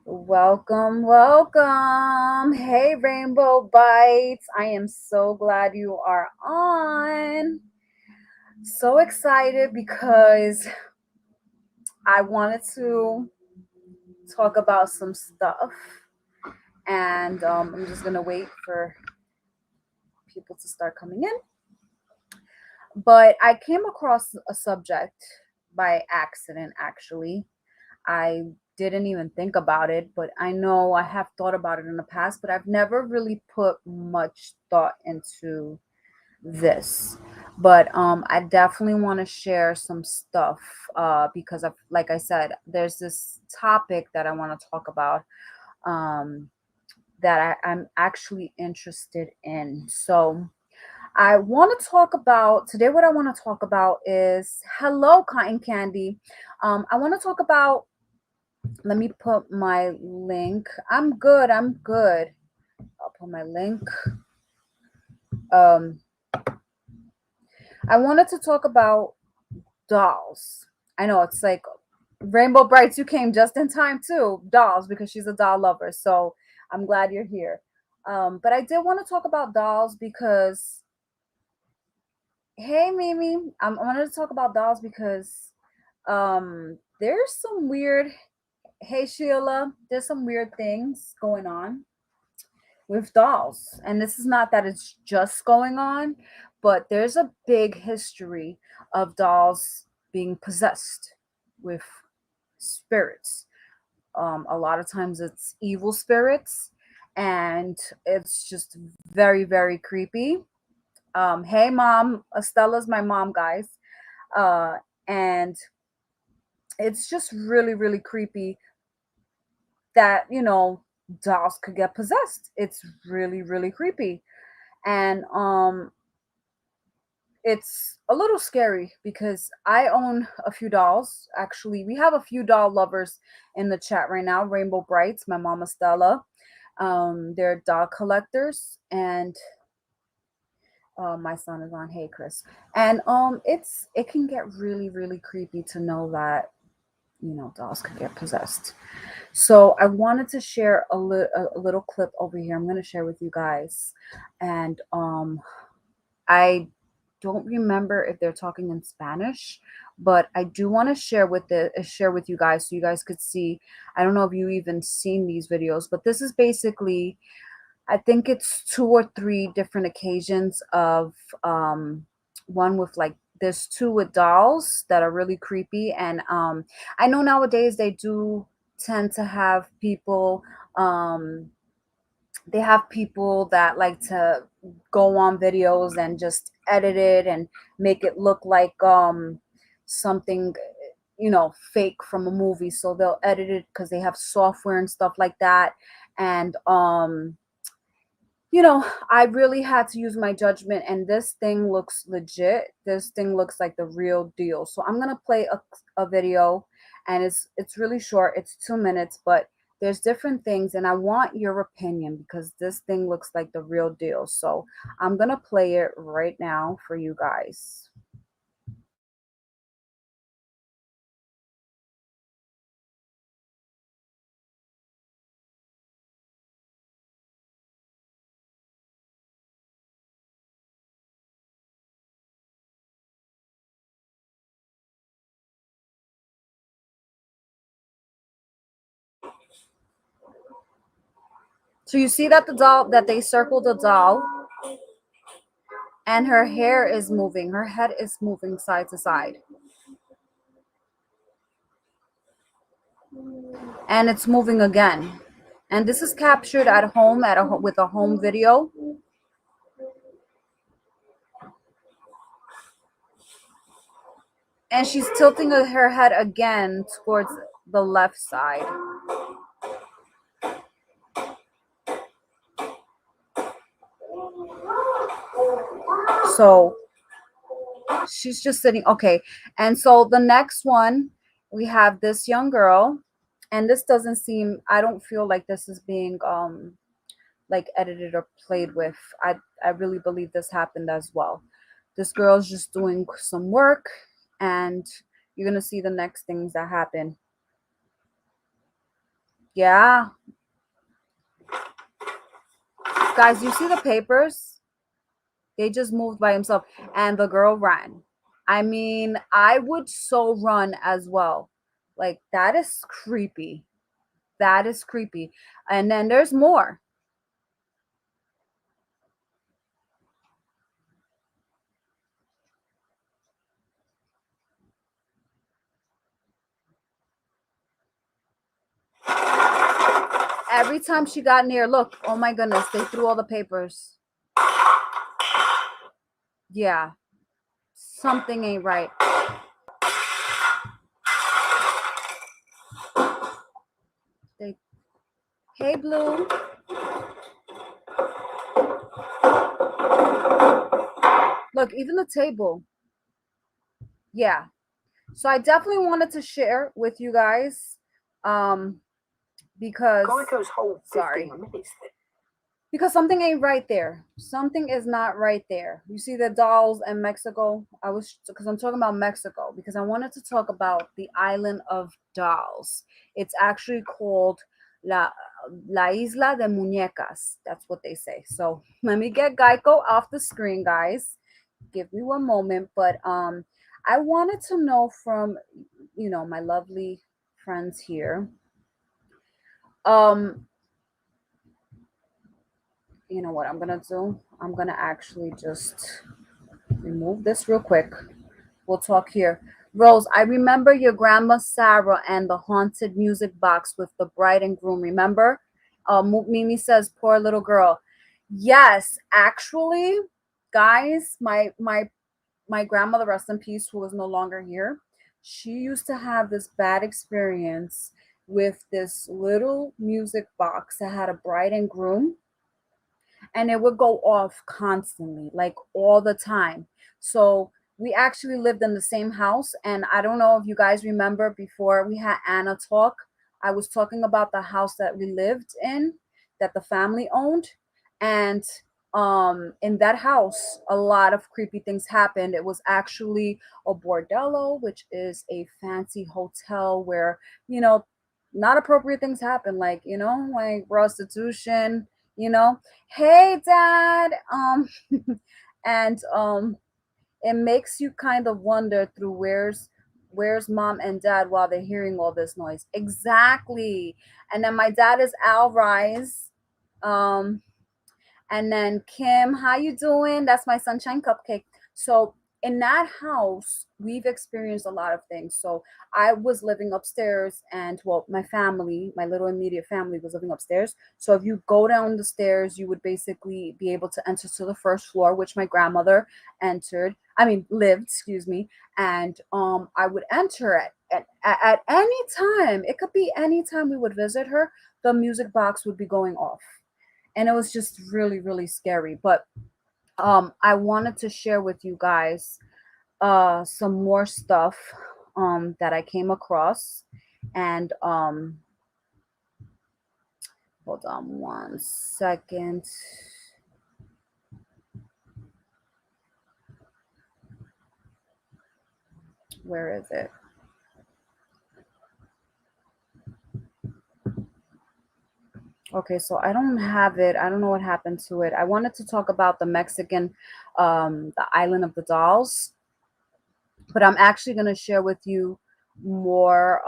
Welcome, welcome. Hey, Rainbow Bites. I am so glad you are on. So excited because I wanted to talk about some stuff, and I'm just going to wait for people to start coming in. But I came across a subject by accident, actually. I didn't even think about it, but I know I have thought about it in the past, but I've never really put much thought into this. But I definitely want to share some stuff because of, like I said, there's this topic that I want to talk about um, that I'm actually interested in. So I want to talk about today. What I want to talk about is hello, cotton candy. I want to talk about, let me put my link. I'm good. I'm good. I'll put my link. Um, I wanted to talk about dolls. I know it's like Rainbow Brights. You came just in time too. Dolls, because she's a doll lover. So I'm glad you're here. But I did want to talk about dolls because, hey, Mimi, I wanted to talk about dolls because there's some weird. Hey, Sheila, there's some weird things going on with dolls. And this is not that it's just going on, but there's a big history of dolls being possessed with spirits. A lot of times it's evil spirits, and it's just very, very creepy. Hey, mom, Estella's my mom, guys. Uh, and it's just really, really creepy that, dolls could get possessed. It's really, really creepy. And it's a little scary because I own a few dolls. Actually, we have a few doll lovers in the chat right now. Rainbow Brights, my mama Stella. They're doll collectors, and my son is on. Hey, Chris. And it can get really, really creepy to know that dolls could get possessed. So I wanted to share a little clip over here. I'm going to share with you guys, and I don't remember if they're talking in Spanish, but I do want to share with you guys so you guys could see. I don't know if you even seen these videos, but this is basically, I think it's two or three different occasions of one with, like, there's two with dolls that are really creepy. And I know nowadays they do tend to have people, um they have people that like to go on videos and just edit it and make it look like something, fake from a movie. So they'll edit it because they have software and stuff like that. And I really had to use my judgment, and this thing looks legit. This thing looks like the real deal. So I'm gonna play a video, and it's really short. It's 2 minutes, but there's different things, and I want your opinion because this thing looks like the real deal. So I'm gonna play it right now for you guys. So you see that they circled the doll, and her hair is moving. Her head is moving side to side. And it's moving again. And this is captured at home with a home video. And she's tilting her head again towards the left side. So she's just sitting. Okay. And so the next one, we have this young girl. And this doesn't seem, I don't feel like this is being like edited or played with. I really believe this happened as well. This girl's just doing some work, and you're gonna see the next things that happen. Yeah. Guys, you see the papers? They just moved by himself. And the girl ran. I mean, I would so run as well. Like, that is creepy. That is creepy. And then there's more. Every time she got near, look, oh my goodness, they threw all the papers. Yeah, something ain't right. They, hey, Blue. Look, even the table. Yeah. So I definitely wanted to share with you guys, because Geico's whole 15 sorry. minutes thing. Because something ain't right there. Something is not right there. You see the dolls in Mexico? Because I'm talking about Mexico, because I wanted to talk about the island of dolls. It's actually called La Isla de Muñecas. That's what they say. So let me get Geico off the screen, guys. Give me one moment. But I wanted to know from, my lovely friends here. Um, you know what I'm gonna do? I'm gonna actually just remove this real quick. We'll talk here. Rose, I remember your grandma Sarah and the haunted music box with the bride and groom. Remember? Mimi says, "Poor little girl." Yes, actually, guys, my grandmother, rest in peace, who is no longer here. She used to have this bad experience with this little music box that had a bride and groom, and it would go off constantly, like all the time. So we actually lived in the same house, and I don't know if you guys remember, before we had Anna talk, I was talking about the house that we lived in, that the family owned. And in that house, a lot of creepy things happened. It was actually a bordello, which is a fancy hotel where, you know not appropriate things happen, like, like prostitution, you know hey, dad. And it makes you kind of wonder through where's mom and dad while they're hearing all this noise. Exactly. And then my dad is Al Rise. um and then Kim, how you doing? That's my sunshine cupcake. So in that house, we've experienced a lot of things. So I was living upstairs, and well, my family, my little immediate family, was living upstairs. So if you go down the stairs, you would basically be able to enter to the first floor, which my grandmother lived, excuse me. And I would enter it at any time. It could be any time we would visit her, the music box would be going off, and it was just really, really scary. But I wanted to share with you guys some more stuff that I came across. And hold on one second. Where is it? Okay, so I don't have it. I don't know what happened to it. I wanted to talk about the Mexican, the island of the dolls, but I'm actually going to share with you more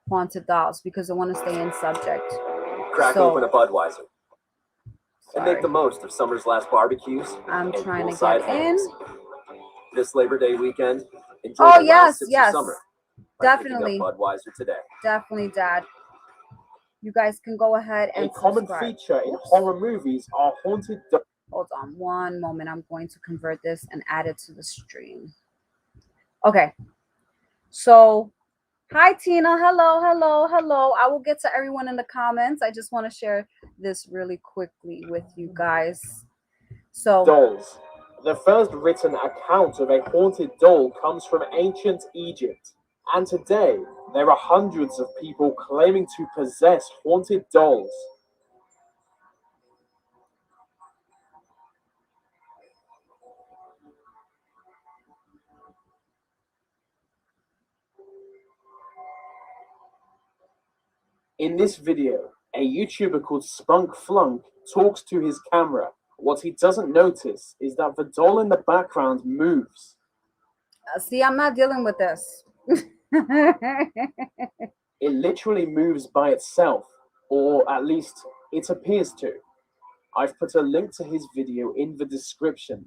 haunted dolls, because I want to stay in subject. Crack open a Budweiser and make the Sorry. most of summer's last barbecues I'm and trying to poolside get in. hangs. This Labor Day weekend, enjoy Oh, the last yes, sips yes. of summer by picking up Definitely. Budweiser today. Definitely, Dad. You guys can go ahead and A common subscribe. feature in Oops. horror movies are haunted dolls. Hold on one moment. I'm going to convert this and add it to the stream. Okay. So, hi, Tina. Hello, hello, hello. I will get to everyone in the comments. I just want to share this really quickly with you guys. So, Dolls. The first written account of a haunted doll comes from ancient Egypt, and today there are hundreds of people claiming to possess haunted dolls. In this video, a YouTuber called Spunk Flunk talks to his camera. What he doesn't notice is that the doll in the background moves. See, I'm not dealing with this. It literally moves by itself, or at least it appears to. I've put a link to his video in the description.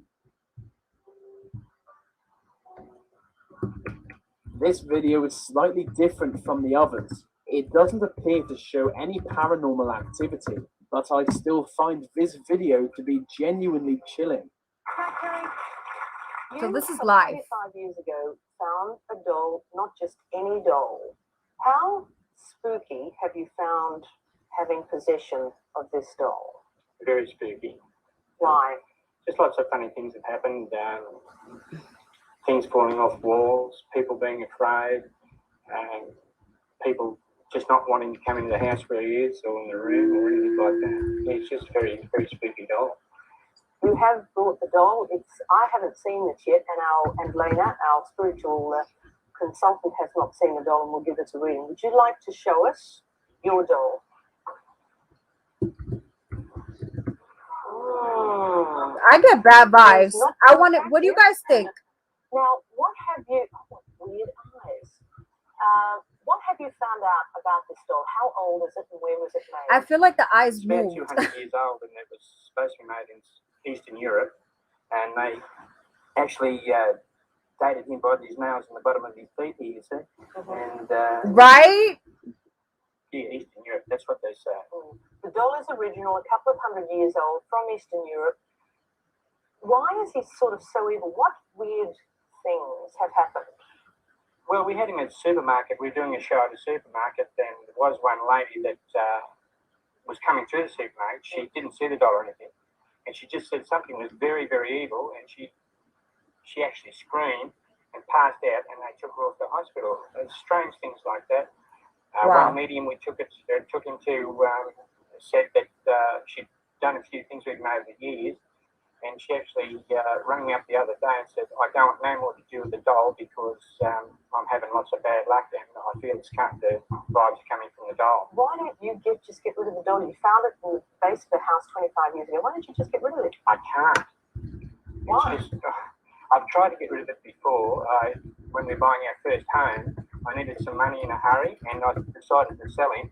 This video is slightly different from the others. It doesn't appear to show any paranormal activity, but I still find this video to be genuinely chilling. So this is live. 25 years ago, found a doll, not just any doll. How spooky have you found having possession of this doll? Very spooky. Why? Just lots of funny things have happened. Things falling off walls, people being afraid, people just not wanting to come into the house where he is or in the room or anything like that. It's just very, very spooky doll. You have brought the doll. I haven't seen it yet, and Lena, our spiritual consultant, has not seen the doll and will give us a reading. Would you like to show us your doll? I get bad vibes. I want it. What do you guys think? Now, what have you? Oh, weird eyes. What have you found out about this doll? How old is it, and where was it made? I feel like the eyes It's about moved. 200 years old, and it was supposed to be made in Eastern Europe, and they actually dated him by his nails in the bottom of his feet here, you see. And Right? yeah, Eastern Europe, that's what they say. The doll is original, a couple of 100 years old, from Eastern Europe. Why is he sort of so evil? What weird things have happened? Well, we had him at the supermarket. We were doing a show at the supermarket, and there was one lady that was coming through the supermarket. She didn't see the doll or anything, and she just said something was very, very evil, and she actually screamed and passed out, and they took her off to hospital. Strange things like that. Wow. One medium we took him to said that she'd done a few things with him over the years, and she actually rang me up the other day and said, I don't know more to do with the doll because I'm having lots of bad luck and I feel the vibes coming from the doll. Why don't you just get rid of the doll? You found it in the base of the house 25 years ago. Why don't you just get rid of it? I can't. Why? I've tried to get rid of it before. When we were buying our first home, I needed some money in a hurry, and I decided to sell him.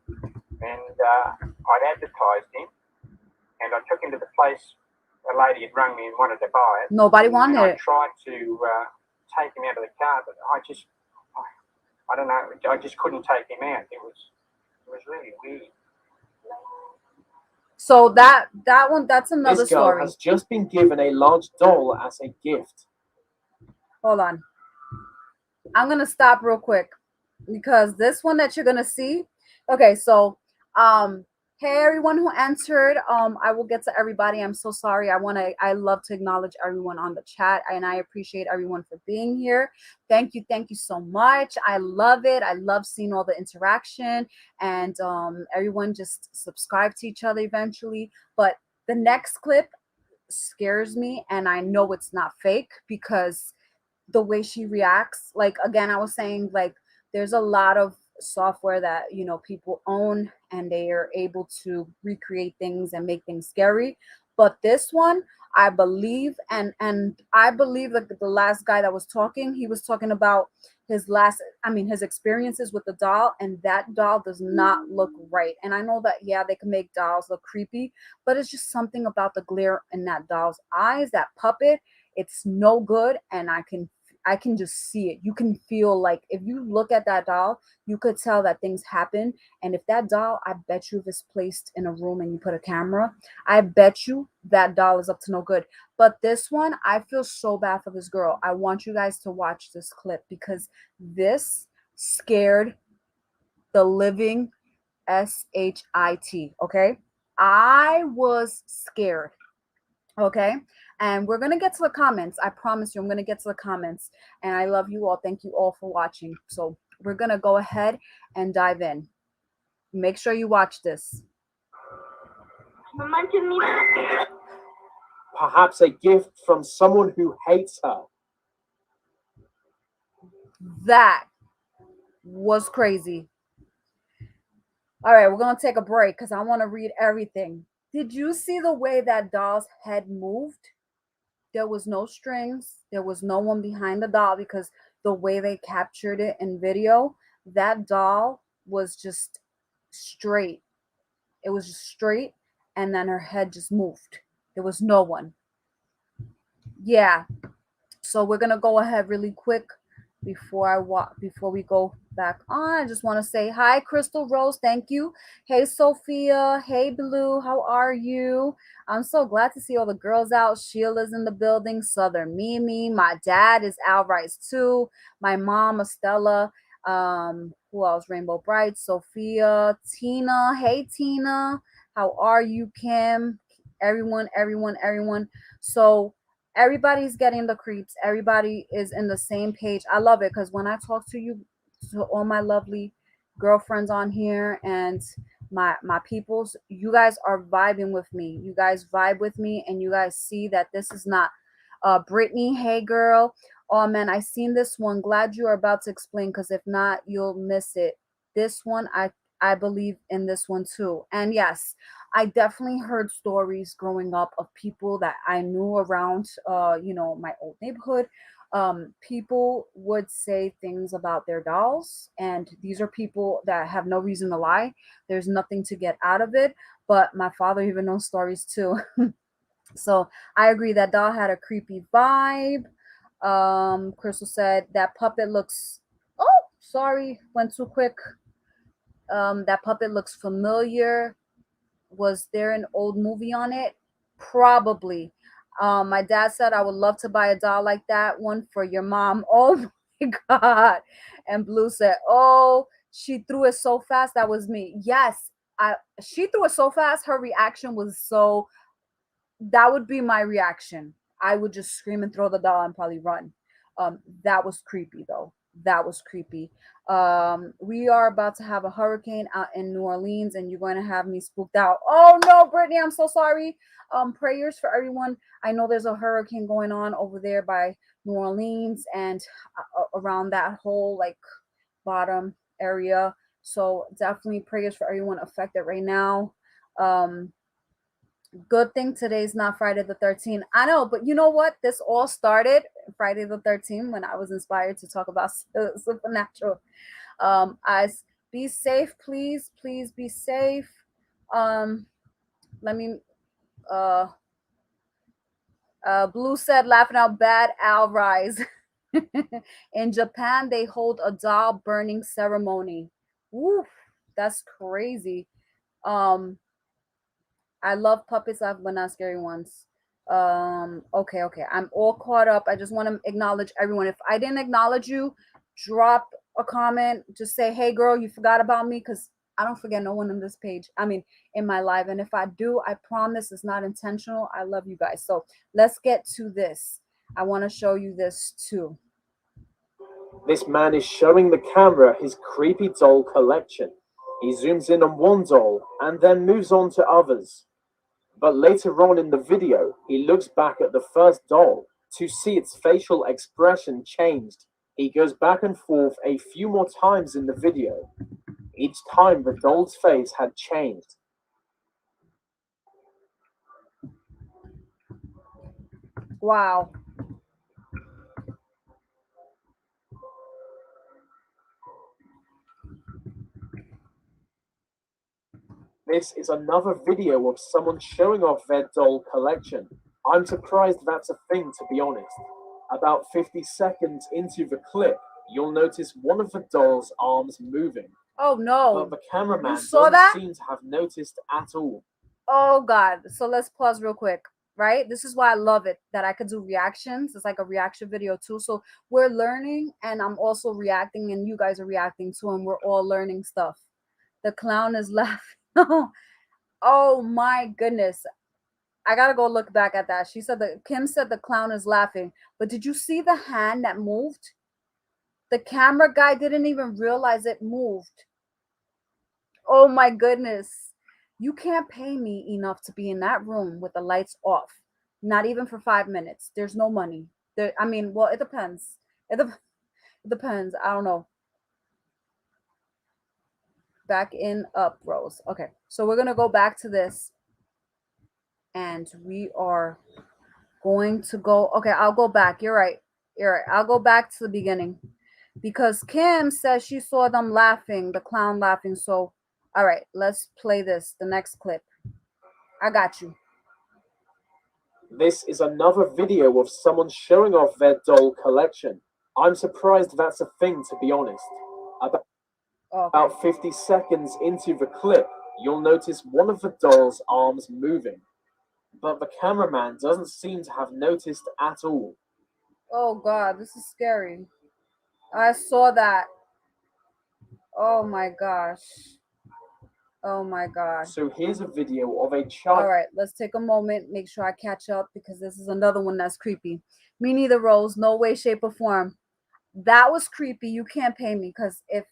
And I'd advertised him, and I took him to the place. A lady had rung me and wanted to buy it. Nobody wanted I it. tried to take him out of the car, but I don't know. I just couldn't take him out. It was really weird. So that's another This girl story. has just been given a large doll as a gift. Hold on. I'm gonna stop real quick because this one that you're gonna see. Okay, so hey everyone who answered. I will get to everybody. I'm so sorry. I love to acknowledge everyone on the chat, and I appreciate everyone for being here. Thank you so much. I love it. I love seeing all the interaction, and everyone just subscribe to each other eventually. But the next clip scares me, and I know it's not fake because the way she reacts, like again, I was saying, like there's a lot of software that people own and they are able to recreate things and make things scary, but this one I believe, and I believe that the last guy that was talking, he was talking about his experiences with the doll, and that doll does not look right. And I know that they can make dolls look creepy, but it's just something about the glare in that doll's eyes, that puppet. It's no good, and I can just see it. You can feel, like, if you look at that doll, you could tell that things happen. And if that doll, I bet you, if it's placed in a room and you put a camera, I bet you that doll is up to no good. But this one, I feel so bad for this girl. I want you guys to watch this clip because this scared the living shit. Okay, I was scared. Okay, and we're gonna get to the comments. I promise you, I'm gonna get to the comments. And I love you all. Thank you all for watching. So we're gonna go ahead and dive in. Make sure you watch this. Perhaps a gift from someone who hates her. That was crazy. All right, we're gonna take a break because I want to read everything. Did you see the way that doll's head moved? There was no strings. There was no one behind the doll because the way they captured it in video, that doll was just straight. It was just straight, and then her head just moved. There was no one. Yeah. So we're gonna go ahead really quick before we go back on. I just want to say hi, Crystal Rose. Thank you. Hey, Sophia. Hey, Blue. How are you? I'm so glad to see all the girls out. Sheila's in the building. Southern Mimi. My dad is out right too. My mom, Estella. Who else? Rainbow Bright. Sophia. Tina. Hey, Tina. How are you, Kim? Everyone. So everybody's getting the creeps. Everybody is in the same page. I love it because when I talk to you, to all my lovely girlfriends on here and my peoples, you guys are vibing with me. You guys vibe with me, and you guys see that this is not Brittany. Hey, girl. Oh man, I seen this one. Glad you are about to explain, because if not, you'll miss it. This one, I believe in this one too. And yes, I definitely heard stories growing up of people that I knew around, my old neighborhood. People would say things about their dolls, and these are people that have no reason to lie. There's nothing to get out of it. But my father even knows stories too. So I agree that doll had a creepy vibe. Crystal said that puppet looks. Oh, sorry, went too quick. That puppet looks familiar. Was there an old movie on it? Probably. My dad said I would love to buy a doll like that one for your mom. Oh my god. And Blue said, "Oh, she threw it so fast. That was me." Yes, I she threw it so fast. Her reaction was so, that would be my reaction. I would just scream and throw the doll and probably run. That was creepy though. That was creepy. We are about to have a hurricane out in New Orleans, and you're going to have me spooked out. Oh no, Brittany, I'm so sorry. Prayers for everyone. I know there's a hurricane going on over there by New Orleans and around that whole like bottom area. So definitely prayers for everyone affected right now. Um, Good thing today's not Friday the 13th. I know, but you know what? This all started Friday the 13th when I was inspired to talk about supernatural. As be safe, please, please be safe. Um, let me. Uh, Blue said, laughing out bad. Al rise. In Japan, they hold a doll burning ceremony. Woo, that's crazy. I love puppets. But not scary ones. Okay. I'm all caught up. I just want to acknowledge everyone. If I didn't acknowledge you, drop a comment. Just say, hey girl, you forgot about me, because I don't forget no one on this page. I mean, in my life. And if I do, I promise it's not intentional. I love you guys. So let's get to this. I want to show you this too. This man is showing the camera his creepy doll collection. He zooms in on one doll and then moves on to others. But later on in the video, he looks back at the first doll to see its facial expression changed. He goes back and forth a few more times in the video. Each time the doll's face had changed. Wow. This is another video of someone showing off their doll collection. I'm surprised that's a thing, to be honest. About 50 seconds into the clip, you'll notice one of the doll's arms moving. Oh no. But the cameraman saw that? doesn't seem to have noticed at all. Oh God. So let's pause real quick. Right? This is why I love it that I could do reactions. It's like a reaction video too. So we're learning, and I'm also reacting, and you guys are reacting too, and we're all learning stuff. The clown is laughing. Oh my goodness. I gotta go look back at that. Kim said the clown is laughing. But did you see the hand that moved? The camera guy didn't even realize it moved. Oh my goodness. You can't pay me enough to be in that room with the lights off. Not even for 5 minutes. There's no money. I mean, well, it depends. It depends. I don't know. back in up, Rose. Okay, so we're gonna go back to this, and we are going to go. Okay, I'll go back. You're right. You're right. I'll go back to the beginning because Kim says she saw them laughing, the clown laughing. So, all right, let's play this. The next clip. I got you. This is another video of someone showing off their doll collection. I'm surprised that's a thing, to be honest. Okay. About 50 seconds into the clip, you'll notice one of the doll's arms moving, but the cameraman doesn't seem to have noticed at all. Oh God, this is scary. I saw that. Oh my gosh. Oh my God. So here's a video of a All child. right, let's take a moment, make sure I catch up because this is another one that's creepy. Me neither, Rose. No way, shape, or form. That was creepy. You can't pay me because if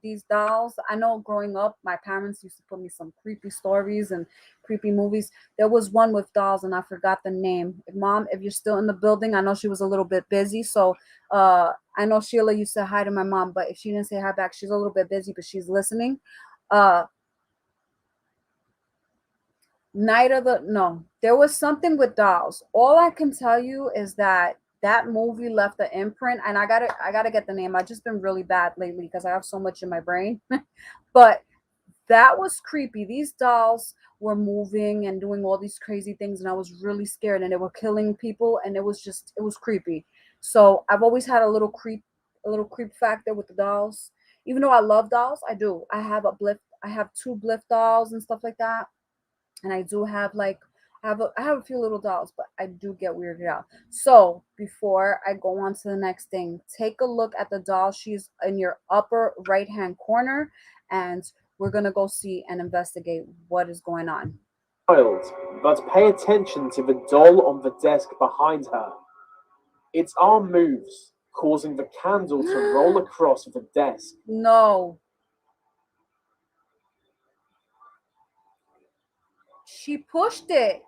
these dolls, I know growing up, my parents used to put me some creepy stories and creepy movies. There was one with dolls and I forgot the name. Mom, if you're still in the building, I know she was a little bit busy. So I know Sheila used to hi to my mom, but if she didn't say hi back, she's a little bit busy, but she's listening. There was something with dolls. All I can tell you is that that movie left an imprint, and I gotta get the name. I've just been really bad lately because I have so much in my brain. But that was creepy. These dolls were moving and doing all these crazy things, and I was really scared, and they were killing people, and it was creepy. So I've always had a little creep factor with the dolls. Even though I love dolls, I do. I have two Bliff dolls and stuff like that, and I do have like I have a few little dolls, but I do get weirded out. So before I go on to the next thing, take a look at the doll. She's in your upper right hand corner, and we're gonna go see and investigate what is going on. But pay attention to the doll on the desk behind her. Its arm moves, causing the candle to roll across the desk. No. She pushed it.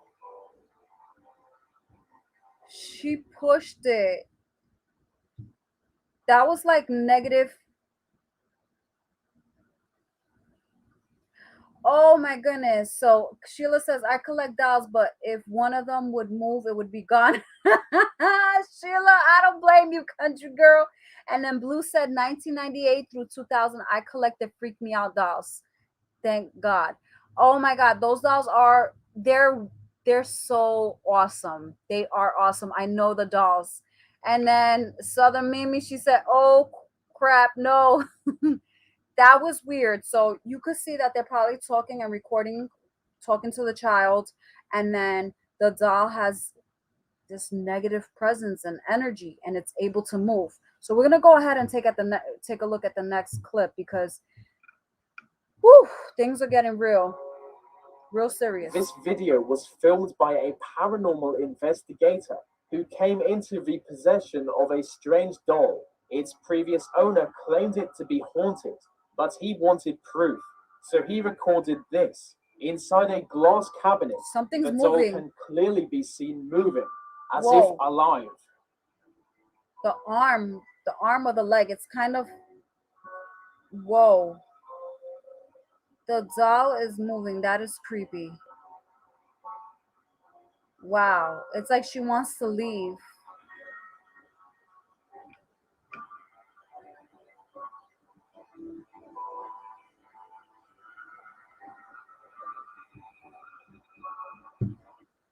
She pushed it. That was like negative. Oh my goodness. So Sheila says, I collect dolls, but if one of them would move, it would be gone. Sheila, I don't blame you, country girl. And then Blue said 1998 through 2000, I collected Freak Me Out dolls. Thank God. Oh my God. Those dolls are, they're so awesome. They are awesome. I know the dolls. And then Southern Mimi, she said, oh crap, no. That was weird. So you could see that they're probably talking and recording, talking to the child, and then the doll has this negative presence and energy, and it's able to move. So we're gonna go ahead and take a look at the next clip because, whew, things are getting real serious. This video was filmed by a paranormal investigator who came into the possession of a strange doll. Its previous owner claimed it to be haunted, but he wanted proof, so he recorded this. Inside a glass cabinet, Something's the doll moving. can clearly be seen moving, as Whoa. if alive. The arm of the leg, it's kind of, whoa. The doll is moving. That is creepy. Wow. It's like she wants to leave.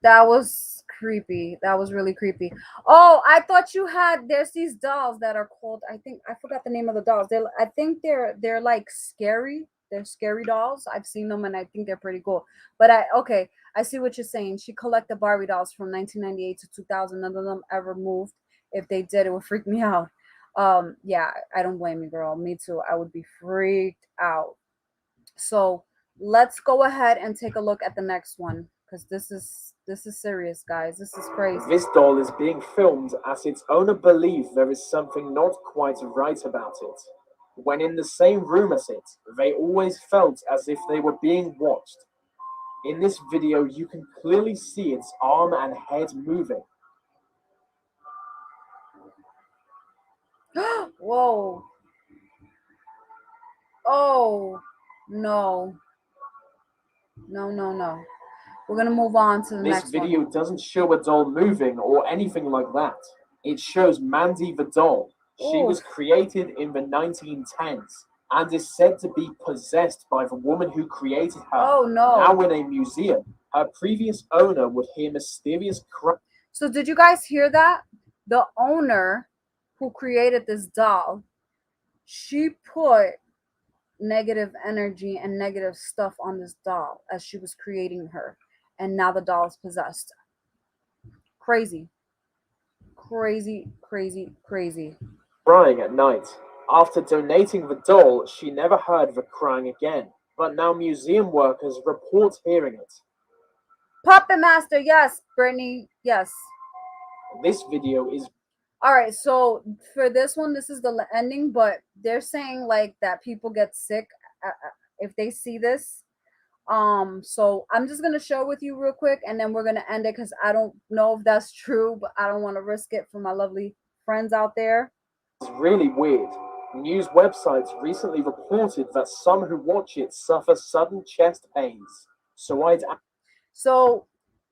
That was creepy. That was really creepy. Oh, I thought you had, there's these dolls that are called, I think I forgot the name of the dolls. I think they're like scary. They're scary dolls. I've seen them and I think they're pretty cool. But okay, I see what you're saying. She collected Barbie dolls from 1998 to 2000. None of them ever moved. If they did, it would freak me out. Yeah, I don't blame you, girl. Me too. I would be freaked out. So let's go ahead and take a look at the next one because this is serious, guys. This is crazy. This doll is being filmed as its owner believes there is something not quite right about it. When in the same room as it, they always felt as if they were being watched. In this video, you can clearly see its arm and head moving. Whoa. Oh. No. No, no, no. We're going to move on to the This next video one. doesn't show a doll moving or anything like that. It shows Mandy the doll. She was Oof. created in the 1910s and is said to be possessed by the woman who created her, Oh, no. now in a museum. Her previous owner would hear mysterious cries. So did you guys hear that? The owner who created this doll, she put negative energy and negative stuff on this doll as she was creating her. And now the doll is possessed. Crazy. Crazy, crazy, crazy. Crying at night. After donating the doll, she never heard the crying again, but now museum workers report hearing it. Puppet Master, yes. Brittany, yes. This video is All right, so for this one, this is the ending, but they're saying like that people get sick if they see this. So I'm just gonna show with you real quick, and then we're gonna end it because I don't know if that's true, but I don't want to risk it for my lovely friends out there. really weird. News websites recently reported that some who watch it suffer sudden chest pains. So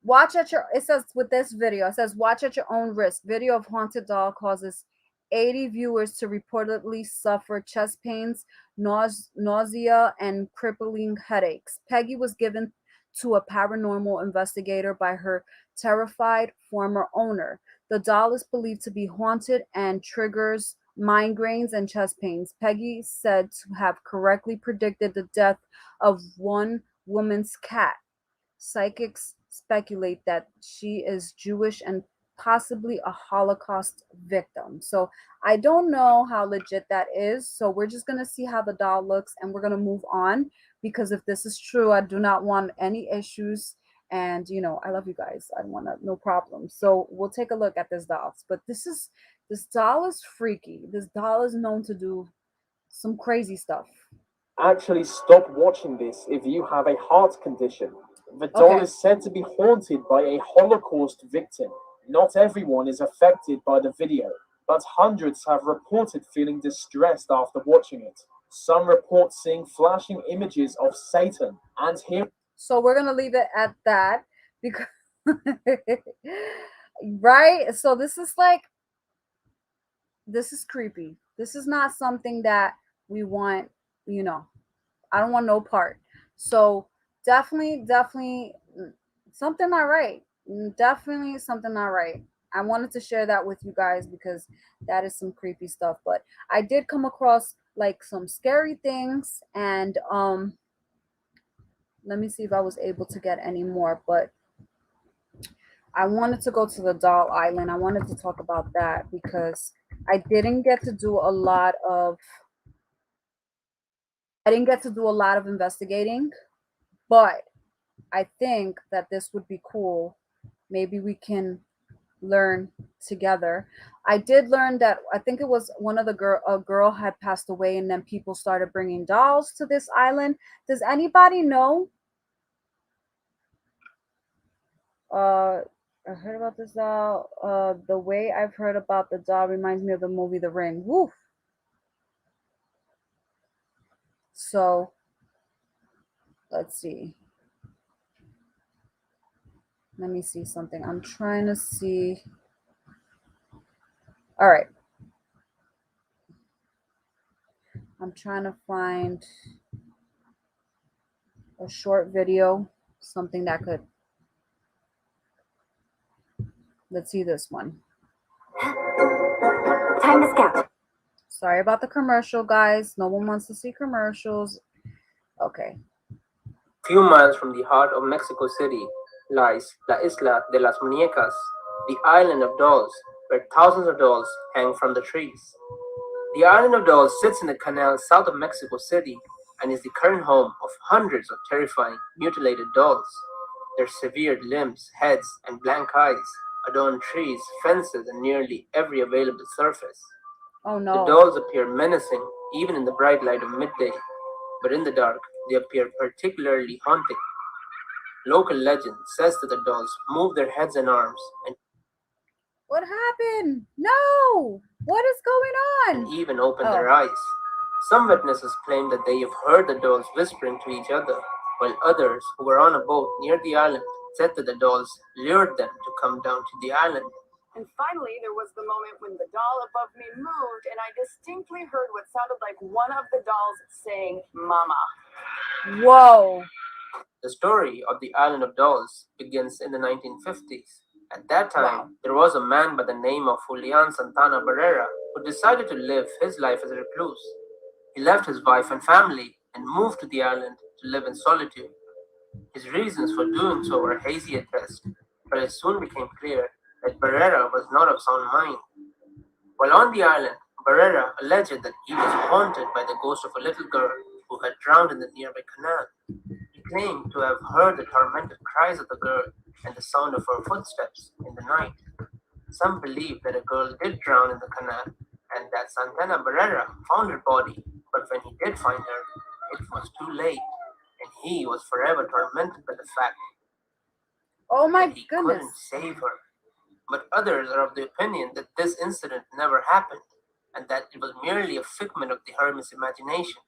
watch at your, it says with this video, it says watch at your own risk. Video of haunted doll causes 80 viewers to reportedly suffer chest pains, nausea, and crippling headaches. Peggy was given to a paranormal investigator by her terrified former owner. The doll is believed to be haunted and triggers migraines and chest pains. Peggy said to have correctly predicted the death of one woman's cat. Psychics speculate that she is Jewish and possibly a Holocaust victim. So I don't know how legit that is. So we're just going to see how the doll looks and we're going to move on, because if this is true, I do not want any issues. And, you know, I love you guys. I want no problem. So we'll take a look at this doll. But this doll is freaky. This doll is known to do some crazy stuff. Actually, stop watching this if you have a heart condition. The doll is said to be haunted by a Holocaust victim. Not everyone is affected by the video, but hundreds have reported feeling distressed after watching it. Some report seeing flashing images of Satan and hearing. So we're gonna leave it at that because right? So this is creepy. This is not something that we want, you know. I don't want no part. So definitely something not right. Definitely something not right. I wanted to share that with you guys because that is some creepy stuff. But I did come across like some scary things, and let me see if I was able to get any more. But I wanted to go to the doll island. I wanted to talk about that because I didn't get to do a lot of investigating, but I think that this would be cool. Maybe we can learn together. I did learn that I think it was one of a girl had passed away, and then people started bringing dolls to this island. Does anybody know? I heard about this doll. The way I've heard about the doll reminds me of the movie The Ring. Woo! So let's see. Let me see something. I'm trying to see. All right. I'm trying to find a short video, something that could. Let's see this one. Time to scout. Sorry about the commercial, guys. No one wants to see commercials. Okay. Few miles from the heart of Mexico City lies La Isla de las Muñecas, the island of dolls, where thousands of dolls hang from the trees. The island of dolls sits in the canal south of Mexico City and is the current home of hundreds of terrifying, mutilated dolls. Their severed limbs, heads, and blank eyes adorn trees, fences, and nearly every available surface. Oh no. The dolls appear menacing even in the bright light of midday, but in the dark, they appear particularly haunting. Local legend says that the dolls move their heads and arms and what happened? No! What is going on? even open their eyes. Some witnesses claim that they have heard the dolls whispering to each other, while others who were on a boat near the island said that the dolls lured them to come down to the island. And finally, there was the moment when the doll above me moved, and I distinctly heard what sounded like one of the dolls saying, Mama. Whoa. The story of the Island of Dolls begins in the 1950s. At that time, Wow. there was a man by the name of Julian Santana Barrera who decided to live his life as a recluse. He left his wife and family and moved to the island to live in solitude. His reasons for doing so were hazy at best, but it soon became clear that Barrera was not of sound mind. While on the island, Barrera alleged that he was haunted by the ghost of a little girl who had drowned in the nearby canal. He claimed to have heard the tormented cries of the girl and the sound of her footsteps in the night. Some believe that a girl did drown in the canal and that Santana Barrera found her body, but when he did find her, it was too late, and he was forever tormented by the fact Oh my that he couldn't goodness. save her. But others are of the opinion that this incident never happened, and that it was merely a figment of the hermit's imagination.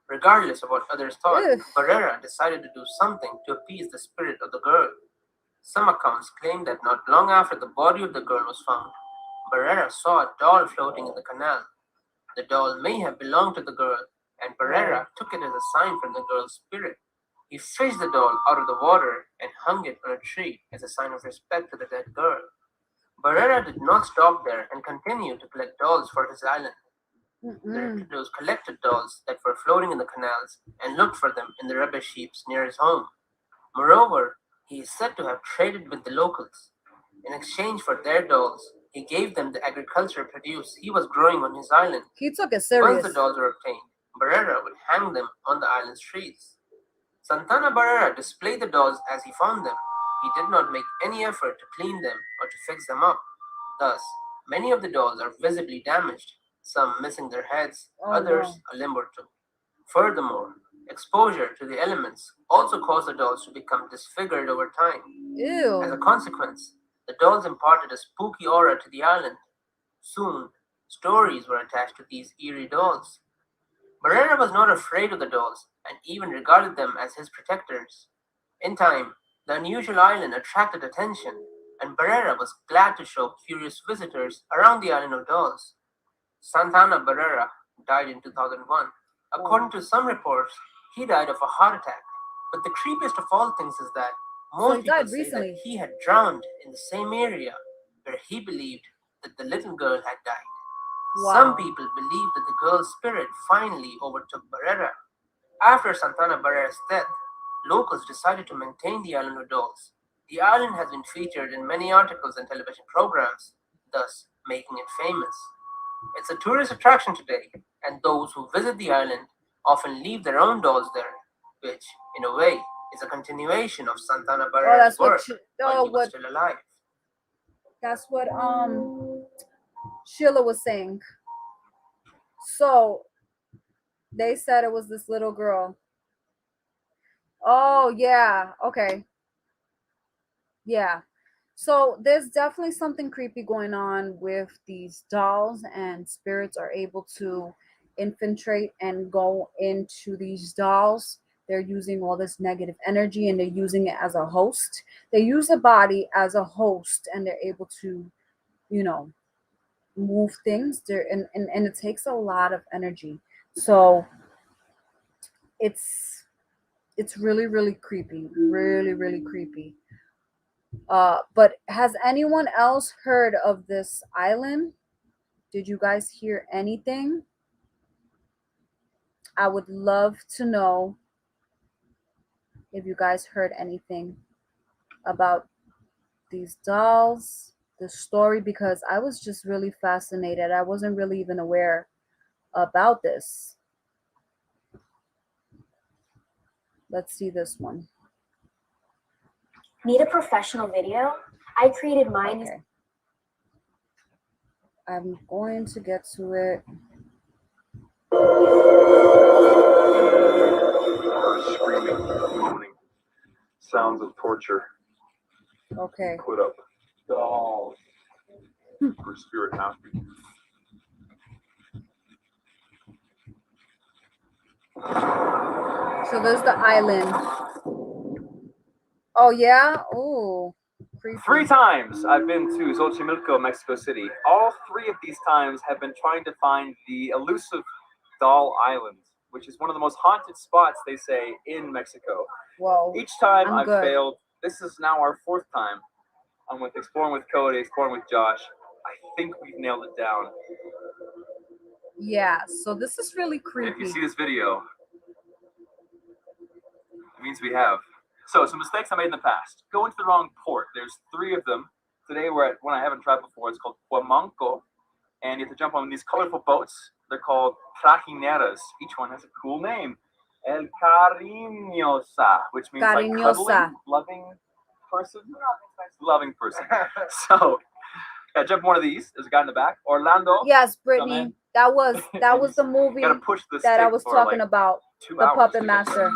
Regardless of what others thought, Ugh. Barrera decided to do something to appease the spirit of the girl. Some accounts claim that not long after the body of the girl was found, Barrera saw a doll floating in the canal. The doll may have belonged to the girl, and Barrera took it as a sign from the girl's spirit. He fished the doll out of the water and hung it on a tree as a sign of respect to the dead girl. Barrera did not stop there and continued to collect dolls for his island. The Mm-mm. recluse collected dolls that were floating in the canals and looked for them in the rubbish heaps near his home. Moreover, he is said to have traded with the locals. In exchange for their dolls, he gave them the agricultural produce he was growing on his island. He took it Once serious. the dolls were obtained, Barrera would hang them on the island's trees. Santana Barrera displayed the dolls as he found them. He did not make any effort to clean them or to fix them up. Thus, many of the dolls are visibly damaged, some missing their heads, Oh, others no. a limb or two. Furthermore, exposure to the elements also caused the dolls to become disfigured over time. As a Ew. consequence, the dolls imparted a spooky aura to the island. Soon, stories were attached to these eerie dolls. Barrera was not afraid of the dolls and even regarded them as his protectors. In time, the unusual island attracted attention, and Barrera was glad to show curious visitors around the island of dolls. Santana Barrera died in 2001. According to some reports, he died of a heart attack. But the creepiest of all things is that So most he people died say recently. that he had drowned in the same area where he believed that the little girl had died. Some Wow. people believe that the girl's spirit finally overtook Barrera. After Santana Barrera's death, locals decided to maintain the island of dolls. The island has been featured in many articles and television programs, thus making it famous. It's a tourist attraction today, and those who visit the island often leave their own dolls there, which, in a way, is a continuation of Santana Oh, Barrera's that's what. work while Oh, he was what? still alive. That's what. Sheila was saying. So they said it was this little girl. Oh yeah. Okay. Yeah. So there's definitely something creepy going on with these dolls, and spirits are able to infiltrate and go into these dolls. They're using all this negative energy and they're using it as a host. They use the body as a host and they're able to, you know, move things there, and it takes a lot of energy. So it's really really creepy, really creepy. But has anyone else heard of this island? Did you guys hear anything? I would love to know if you guys heard anything about these dolls, the story, because I was just really fascinated. I wasn't really even aware about this. Let's see this one. Need a professional video? I created mine. Okay. I'm going to get to it. Screaming, moaning, sounds of torture. Okay. Put up dolls for spirit happy. So there's the island. Oh yeah. Oh, creepy. 3 times I've been to Xochimilco, Mexico City. All 3 of these times have been trying to find the elusive Doll Island, which is one of the most haunted spots, they say, in Mexico. Whoa. Each time I'm I've good. failed. This is now our 4th time. I'm with Exploring with Cody, Exploring with Josh. I think we've nailed it down. Yeah. So this is really And if creepy. you see this video, it means we have. So, some mistakes I made in the past. Going to the wrong port. There's 3 of them. Today we're at one I haven't tried before. It's called Huamanco. And you have to jump on these colorful boats. They're called trajineras. Each one has a cool name. El Cariñosa, which means like Cariñosa. cuddling, loving person. Loving person. So, yeah, jump on one of these. There's a guy in the back. Orlando. Yes, Come Brittany. in. That was the movie Gotta push the that I stick was for, talking like, about. 2 The hours Puppet to get Master. there.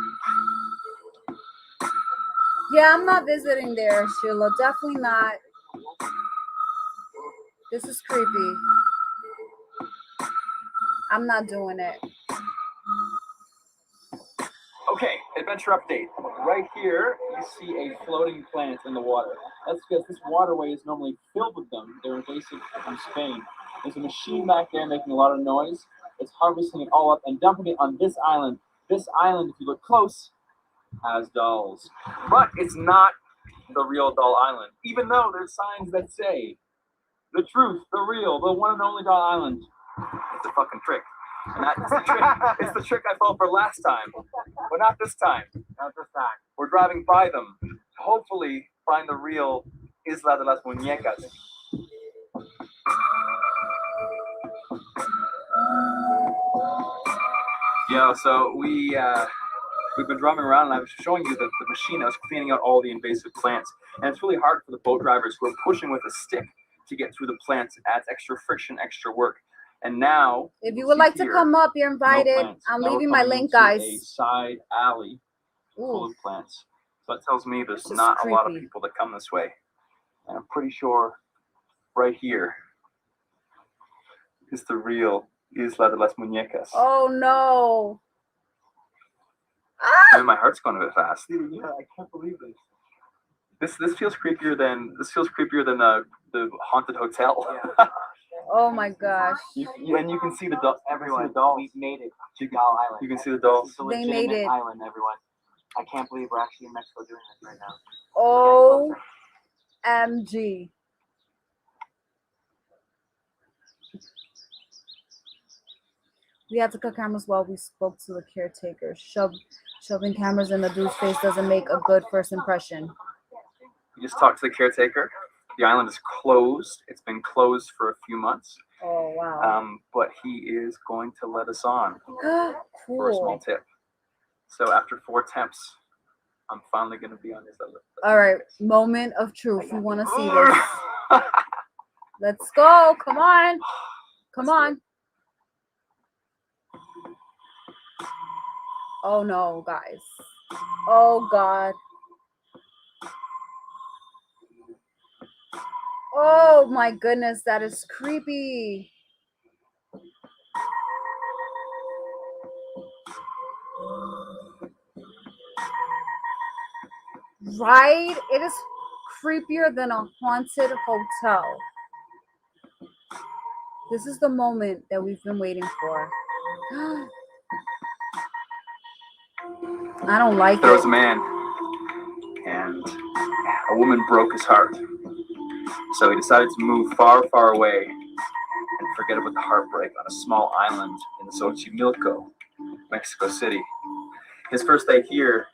Yeah, I'm not visiting there, Sheila. Definitely not. This is creepy. I'm not doing it. Okay, adventure update. Right here, you see a floating plant in the water. That's because this waterway is normally filled with them. They're invasive from Spain. There's a machine back there making a lot of noise. It's harvesting it all up and dumping it on this island. This island, if you look close, has dolls. But it's not the real Doll Island, even though there's signs that say the truth, the real, the one and only Doll Island. It's a fucking trick. And that's the trick. It's the trick I fell for last time. But not this time. Not this time. We're driving by them to hopefully find the real Isla de las Muñecas. Yeah, so we've been driving around and I was showing you the machine that was cleaning out all the invasive plants. And it's really hard for the boat drivers who are pushing with a stick to get through the plants. It adds extra friction, extra work. And now, If you would like to come up, you're invited. I'm leaving my link, guys. A side alley full Ooh, of plants. So that tells me there's This is not a lot of creepy. people that come this way. And I'm pretty sure right here is the real Isla de las Muñecas. oh no. Ah! Man, my heart's going a bit fast. Yeah, I can't believe this. This feels creepier than the haunted hotel. Oh my gosh. And you can see the doll. Everyone, we've made it to Doll Island. You can see the dolls. It's a They legitimate made it. island, everyone. I can't believe we're actually in Mexico doing this right now. OMG. We had to cut cameras while we spoke to the caretaker. Shoving cameras in the dude's face doesn't make a good first impression. You just talked to the caretaker. The island is closed. It's been closed for a few months. Oh wow. But he is going to let us on for a small Cool. tip. So after 4 attempts, I'm finally going to be on this island. All right, moment of truth. We want to see this. Let's go. Come on. Come on. Oh no, guys. Oh God. Oh my goodness, that is creepy. Right? It is creepier than a haunted hotel. This is the moment that we've been waiting for. I don't like There was a it. man, and a woman broke his heart. So he decided to move far, far away and forget about the heartbreak on a small island in Xochimilco, Mexico City. His first day here,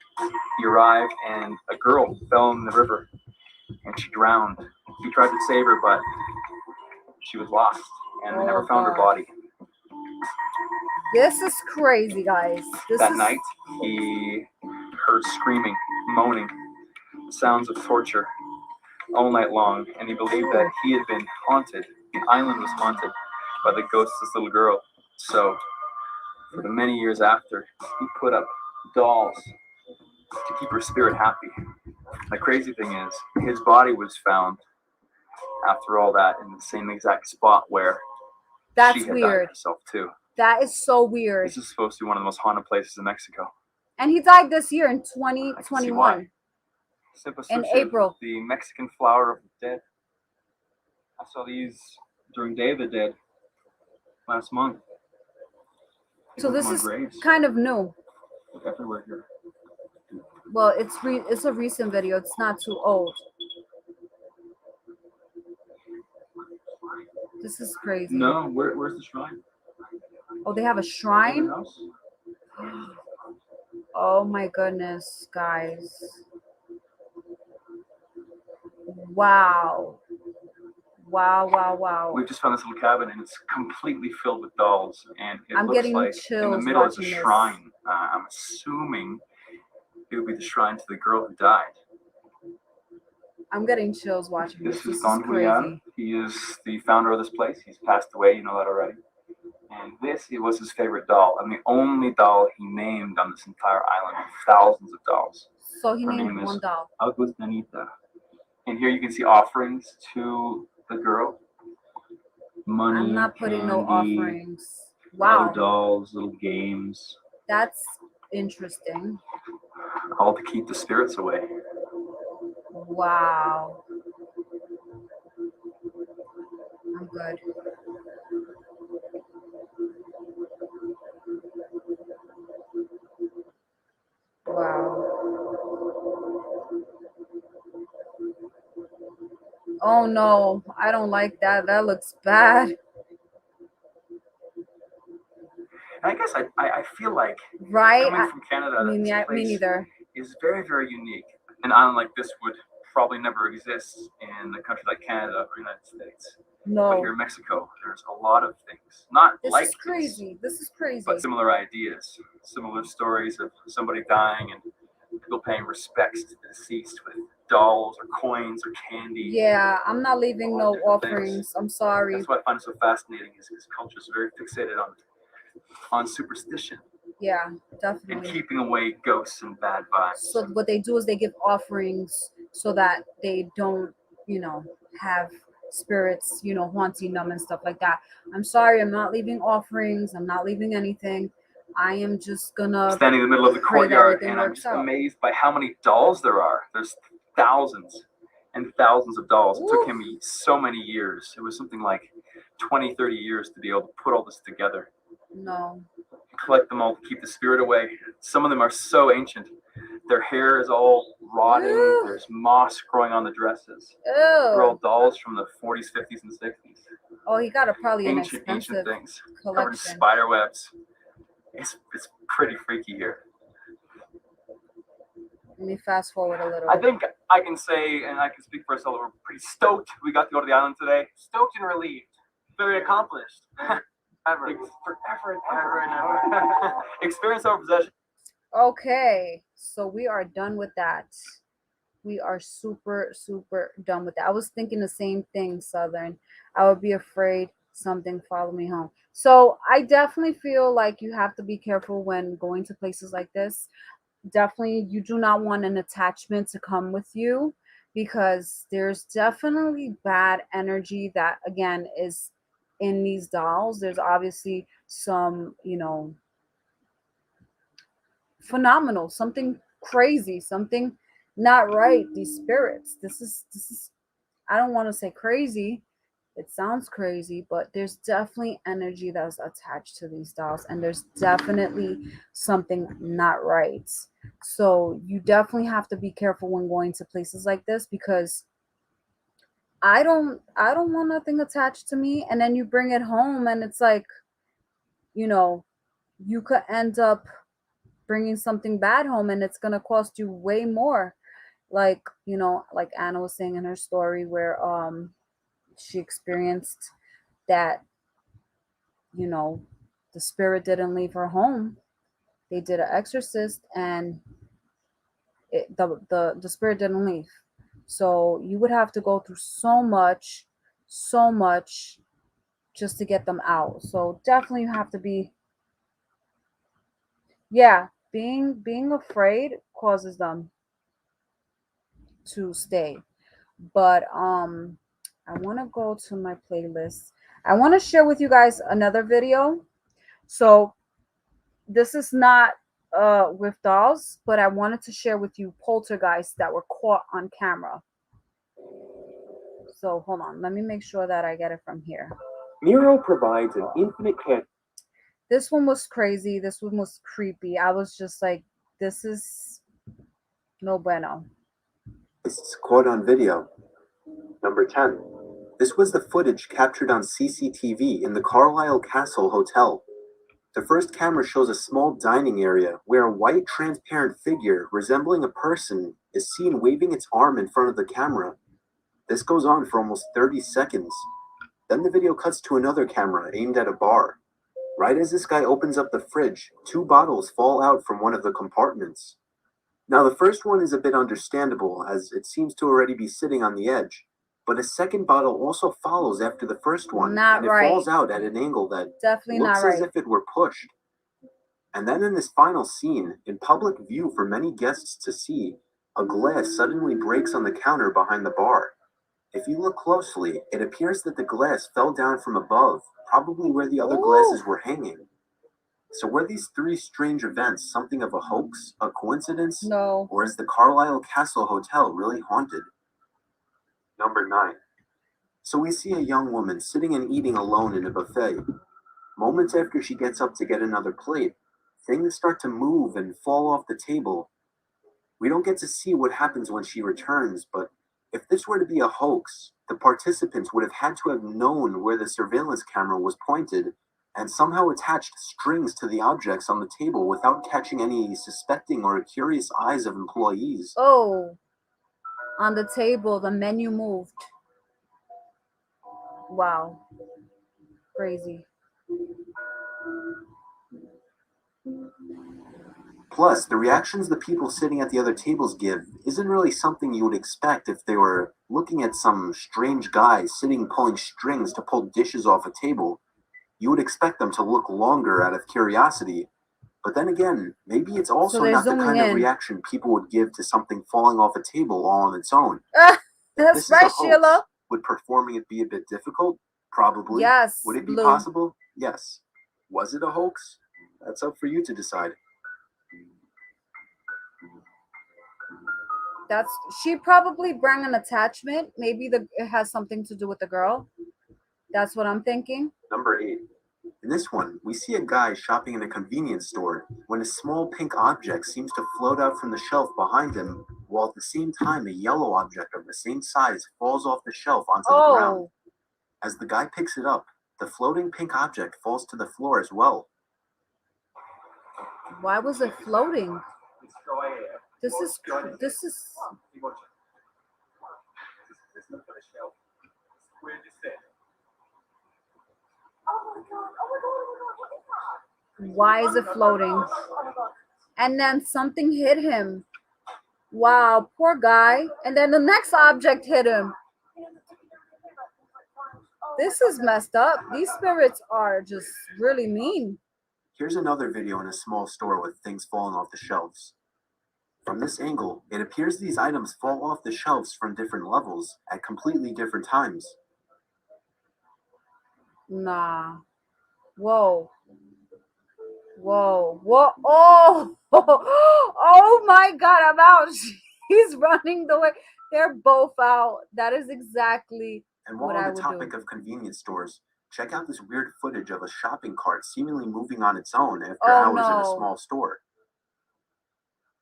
he arrived and a girl fell in the river and she drowned. He tried to save her, but she was lost and they never Oh, found her God. body. This is crazy, guys. This That is night, he heard screaming, moaning, sounds of torture all night long, and he believed that he had been haunted. The island was haunted by the ghost of this little girl. So, for the many years after, he put up dolls to keep her spirit happy. The crazy thing is, his body was found after all that in the same exact spot where that's she had died weird. herself too. That is so weird. This is supposed to be one of the most haunted places in Mexico. And he died this year in I can see why. 2021. In Cempasúchil, April. the Mexican flower of the dead. I saw these during Day of the Dead last month. So People this come on is graves. kind of new. Look everywhere here. Well, it's a recent video. It's not too old. This is crazy. No, where's the shrine? Oh, they have a In shrine? the house? Oh my goodness, guys. Wow. Wow, wow, wow. We've just found this little cabin and it's completely filled with dolls. And it I'm looks getting like in the chills middle is a watching this. shrine. I'm assuming it would be the shrine to the girl who died. I'm getting chills watching this. This is This Don is Julian. crazy. He is the founder of this place. He's passed away, you know that already. And this was his favorite doll, and the only doll he named on this entire island of thousands of dolls. So he Her named name one is doll. Augustinita. And here you can see offerings to the girl. Money, I'm not putting no candy, offerings. Wow. other dolls, little games, That's interesting. all to keep the spirits away. Wow. I'm good. Wow. Oh no, I don't like that. That looks bad. And I guess I feel like Right? coming from Canada, that this Me place neither. is very, very unique. An island like this would probably never exist in a country like Canada or the United States. But here No. in Mexico, there's a lot of things. Not This like is crazy. This is crazy. but similar ideas, similar stories of somebody dying and people paying respects to the deceased with dolls or coins or candy. Yeah, I'm not leaving no Different things. offerings. I'm sorry. That's what I find so fascinating is because culture is very fixated on superstition Yeah, and definitely. keeping away ghosts and bad vibes. So what they do is they give offerings so that they don't, have spirits, haunting them and stuff like that. I'm sorry, I'm not leaving offerings. I'm not leaving anything. I am just gonna Standing in the middle of the pray that courtyard, everything and I'm works just out. amazed by how many dolls there are. There's thousands and thousands of dolls. It took him so many years. It was something like 20, 30 years to be able to put all this together. No. Collect them all to keep the spirit away. Some of them are so ancient. Their hair is all rotting. Ew. There's moss growing on the dresses. Ew. They're all dolls from the 40s, 50s, and 60s. Oh, he got probably an Ancient expensive things. Covered in collection. spider webs. It's pretty freaky here. Let me fast forward a little. I think I can say, and I can speak for ourselves, we're pretty stoked we got to go to the island today. Stoked and relieved. Very accomplished. Ever. Forever and ever. Experience over possession. Okay, so we are done with that. We are super, super done with that. I was thinking the same thing, Southern. I would be afraid something follow me home. So I definitely feel like you have to be careful when going to places like this. Definitely, you do not want an attachment to come with you because there's definitely bad energy that, again, is in these dolls. There's obviously some, phenomenal, something crazy, something not right. These spirits, this is I don't want to say crazy, it sounds crazy, but there's definitely energy that's attached to these dolls, and there's definitely something not right. So you definitely have to be careful when going to places like this, because I don't want nothing attached to me, and then you bring it home and it's like, you could end up bringing something bad home, and it's going to cost you way more. Like, like Anna was saying in her story, where she experienced that, the spirit didn't leave her home. They did an exorcist, and the spirit didn't leave. So you would have to go through so much just to get them out. So definitely you have to be, being afraid causes them to stay. But I want to go to my playlist. I want to share with you guys another video So this is not with dolls, but I wanted to share with you poltergeists that were caught on camera. So hold on, let me make sure that I get it from here. Miro provides an infinite care. This one was crazy. This one was creepy. I was just like, this is no bueno. It's caught on video. Number 10. This was the footage captured on CCTV in the Carlisle Castle Hotel. The first camera shows a small dining area where a white transparent figure resembling a person is seen waving its arm in front of the camera. This goes on for almost 30 seconds. Then the video cuts to another camera aimed at a bar. Right as this guy opens up the fridge, 2 bottles fall out from one of the compartments. Now the first one is a bit understandable as it seems to already be sitting on the edge, but a second bottle also follows after the first one, Not and it right. falls out at an angle that Definitely looks not as right. if it were pushed. And then in this final scene, in public view for many guests to see, a glass suddenly breaks on the counter behind the bar. If you look closely, it appears that the glass fell down from above, probably where the other glasses were hanging. So were these 3 strange events something of a hoax, a coincidence? No. Or is the Carlisle Castle Hotel really haunted? Number 9. So we see a young woman sitting and eating alone in a buffet. Moments after she gets up to get another plate, things start to move and fall off the table. We don't get to see what happens when she returns, but if this were to be a hoax, the participants would have had to have known where the surveillance camera was pointed and somehow attached strings to the objects on the table without catching any suspecting or curious eyes of employees. Oh, on the table, the menu moved. Wow. Crazy. Plus, the reactions the people sitting at the other tables give isn't really something you would expect if they were looking at some strange guy sitting pulling strings to pull dishes off a table. You would expect them to look longer out of curiosity. But then again, maybe it's also they're not the zooming kind of in. reaction people would give to something falling off a table all on its own. That's right, Sheila. Would performing it be a bit difficult? Probably. Yes, Would it be Blue. possible? Yes. Was it a hoax? That's up for you to decide. She probably brought an attachment. Maybe it has something to do with the girl. That's what I'm thinking. Number 8. In this one, we see a guy shopping in a convenience store when a small pink object seems to float out from the shelf behind him, while at the same time a yellow object of the same size falls off the shelf onto the ground. As the guy picks it up, the floating pink object falls to the floor as well. Why was it floating? This is why is it floating? And then something hit him. Wow, poor guy. And then the next object hit him. This is messed up. These spirits are just really mean. Here's another video in a small store with things falling off the shelves. From this angle, it appears these items fall off the shelves from different levels at completely different times. Nah. Whoa. Whoa. Whoa. Oh. Oh my God. I'm out. He's running the way. They're both out. That is exactly and what while I on the would topic do. of convenience stores, check out this weird footage of a shopping cart seemingly moving on its own after hours in a small store.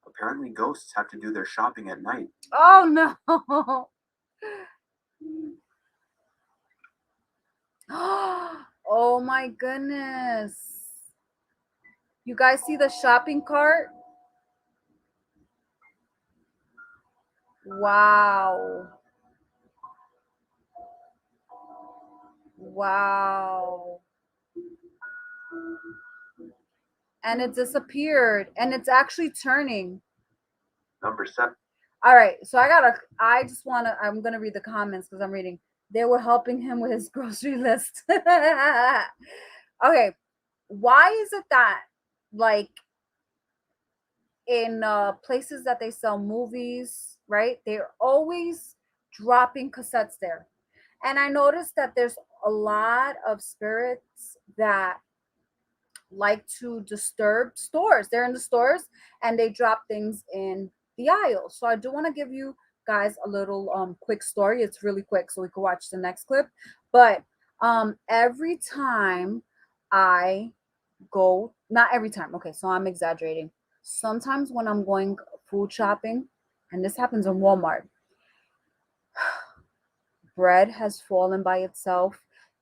Apparently ghosts have to do their shopping at night. Oh no. Oh my goodness. You guys see the shopping cart? Wow. Wow. And it disappeared and it's actually turning. Number 7. All right, so I'm gonna read the comments because I'm reading. They were helping him with his grocery list. Okay, why is it that like in places that they sell movies, right? They're always dropping cassettes there. And I noticed that there's a lot of spirits that like to disturb stores. They're in the stores and they drop things in the aisle. So I do want to give you guys a little quick story. It's really quick, so we can watch the next clip. But every time I go, not every time, okay, so I'm exaggerating. Sometimes when I'm going food shopping, and this happens in Walmart, bread has fallen by itself.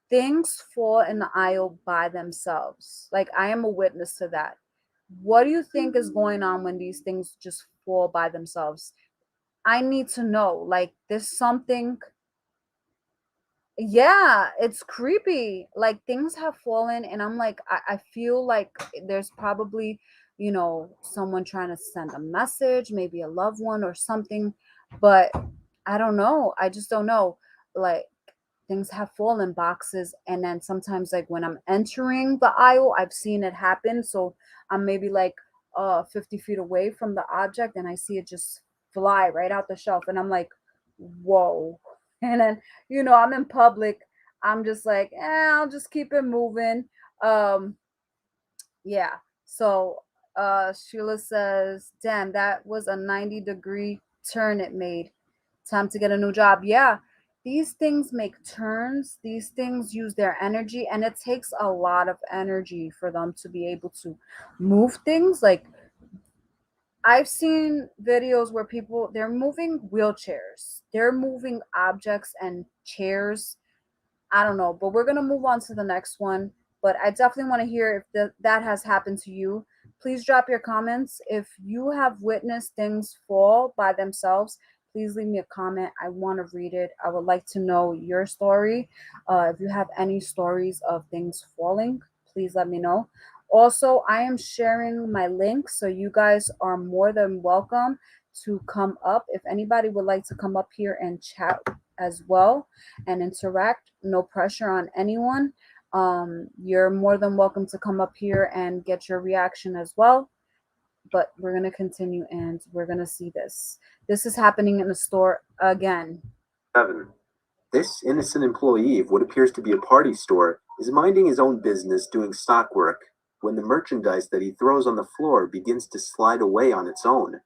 Things fall in the aisle by themselves. Like, I am a witness to that. What do you think is going on when these things just fall by themselves? I need to know. Like, there's something. Yeah, it's creepy. Like, things have fallen, and I'm like, I feel like there's probably, someone trying to send a message, maybe a loved one or something. But I don't know. I just don't know. Like, things have fallen boxes, and then sometimes, like, when I'm entering the aisle, I've seen it happen. So I'm maybe like 50 feet away from the object, and I see it just fly right out the shelf, and I'm like, whoa. And then, I'm in public. I'm just like, I'll just keep it moving. Um, yeah. So Sheila says, damn, that was a 90-degree turn it made. Time to get a new job. Yeah. These things make turns. These things use their energy, and it takes a lot of energy for them to be able to move things. Like, I've seen videos where they're moving wheelchairs, they're moving objects and chairs. I don't know, but we're going to move on to the next one. But I definitely want to hear if that has happened to you. Please drop your comments. If you have witnessed things fall by themselves, please leave me a comment. I want to read it. I would like to know your story. If you have any stories of things falling, please let me know. Also, I am sharing my link, so you guys are more than welcome to come up. If anybody would like to come up here and chat as well and interact, no pressure on anyone. You're more than welcome to come up here and get your reaction as well. But we're going to continue, and we're going to see this. This is happening in the store again. 7. This innocent employee of what appears to be a party store is minding his own business doing stock work when the merchandise that he throws on the floor begins to slide away on its own.